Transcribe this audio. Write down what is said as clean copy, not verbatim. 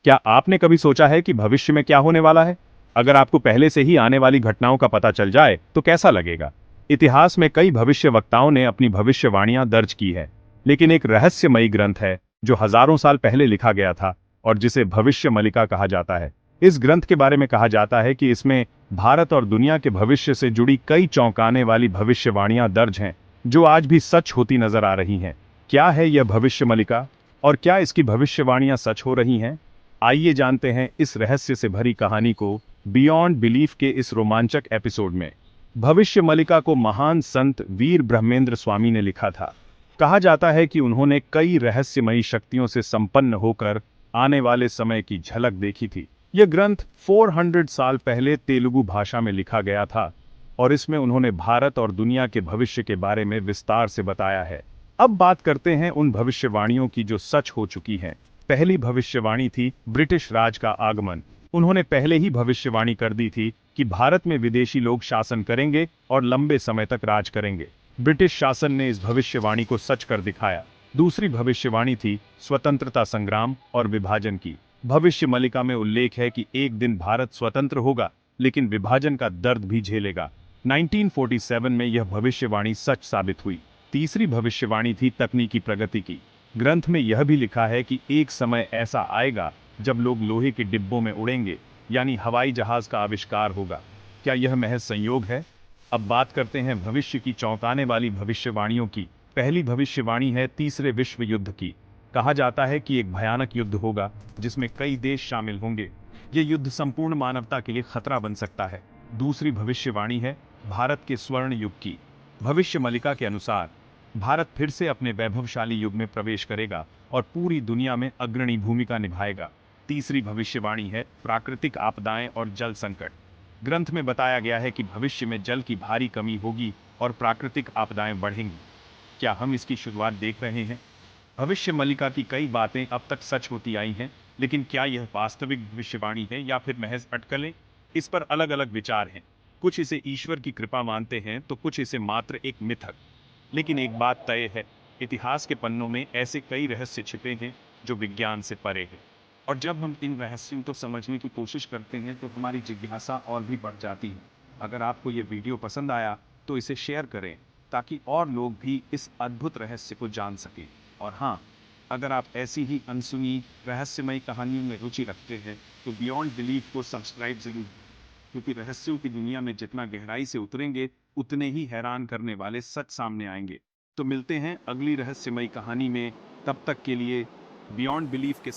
क्या आपने कभी सोचा है कि भविष्य में क्या होने वाला है? अगर आपको पहले से ही आने वाली घटनाओं का पता चल जाए तो कैसा लगेगा? इतिहास में कई भविष्यवक्ताओं ने अपनी भविष्यवाणियां दर्ज की है, लेकिन एक रहस्यमयी ग्रंथ है जो हजारों साल पहले लिखा गया था और जिसे भविष्य मलिका कहा जाता है। इस ग्रंथ के बारे में कहा जाता है कि इसमें भारत और दुनिया के भविष्य से जुड़ी कई चौंकाने वाली भविष्यवाणियां दर्ज हैं, जो आज भी सच होती नजर आ रही हैं। क्या है यह भविष्य मलिका और क्या इसकी भविष्यवाणियां सच हो रही हैं? आइए जानते हैं इस रहस्य से भरी कहानी को बियॉन्ड बिलीफ के इस रोमांचक एपिसोड में। भविष्य मलिका को महान संत वीर ब्रह्मेंद्र स्वामी ने लिखा था। कहा जाता है कि उन्होंने कई रहस्यमयी शक्तियों से संपन्न होकर आने वाले समय की झलक देखी थी। यह ग्रंथ 400 साल पहले तेलुगु भाषा में लिखा गया था और इसमें उन्होंने भारत और दुनिया के भविष्य के बारे में विस्तार से बताया है। अब बात करते हैं उन भविष्यवाणियों की जो सच हो चुकी हैं। पहली भविष्यवाणी थी ब्रिटिश राज का आगमन। उन्होंने पहले ही भविष्यवाणी कर दी थी कि भारत में विदेशी लोग शासन करेंगे और लंबे समय तक राज करेंगे। ब्रिटिश शासन ने इस भविष्यवाणी को सच कर दिखाया। दूसरी भविष्यवाणी थी स्वतंत्रता संग्राम और विभाजन की। भविष्य मलिका में उल्लेख है कि एक दिन भारत स्वतंत्र होगा, लेकिन विभाजन का दर्द भी झेलेगा। 1947 में यह भविष्यवाणी सच साबित हुई। तीसरी भविष्यवाणी थी तकनीकी प्रगति की। ग्रंथ में यह भी लिखा है कि एक समय ऐसा आएगा जब लोग लोहे के डिब्बों में उड़ेंगे, यानी हवाई जहाज का आविष्कार होगा। क्या यह महज संयोग है? अब बात करते हैं भविष्य की चौंकाने वाली भविष्यवाणियों की। पहली भविष्यवाणी है तीसरे विश्व युद्ध की। कहा जाता है कि एक भयानक युद्ध होगा जिसमें कई देश शामिल होंगे। यह युद्ध संपूर्ण मानवता के लिए खतरा बन सकता है। दूसरी भविष्यवाणी है भारत के स्वर्ण युग की। भविष्य मलिका के अनुसार भारत फिर से अपने वैभवशाली युग में प्रवेश करेगा और पूरी दुनिया में अग्रणी भूमिका निभाएगा। तीसरी भविष्यवाणी है प्राकृतिक आपदाएं और जल संकट। ग्रंथ में बताया गया है कि भविष्य में जल की भारी कमी होगी और प्राकृतिक आपदाएं बढ़ेंगी। क्या हम इसकी शुरुआत देख रहे हैं? भविष्य मलिका की कई बातें अब तक सच होती आई हैं, लेकिन क्या यह वास्तविक भविष्यवाणी है या फिर महज अटकलें? इस पर अलग अलग विचार हैं। कुछ इसे ईश्वर की कृपा मानते हैं तो कुछ इसे मात्र एक मिथक। लेकिन एक बात तय है, इतिहास के पन्नों में ऐसे कई रहस्य छिपे हैं जो विज्ञान से परे हैं। और जब हम इन रहस्यों को समझने की कोशिश करते हैं तो हमारी जिज्ञासा और भी बढ़ जाती है। अगर आपको ये वीडियो पसंद आया तो इसे शेयर करें ताकि और लोग भी इस अद्भुत रहस्य को जान सकें। और हाँ, अगर आप ऐसी ही अनसुनी रहस्यमयी कहानियों में रुचि रखते हैं तो बियॉन्ड बिलीफ को सब्सक्राइब जरूर, क्योंकि रहस्यों की दुनिया में जितना गहराई से उतरेंगे उतने ही हैरान करने वाले सच सामने आएंगे। तो मिलते हैं अगली रहस्यमयी कहानी में। तब तक के लिए बियॉन्ड बिलीफ के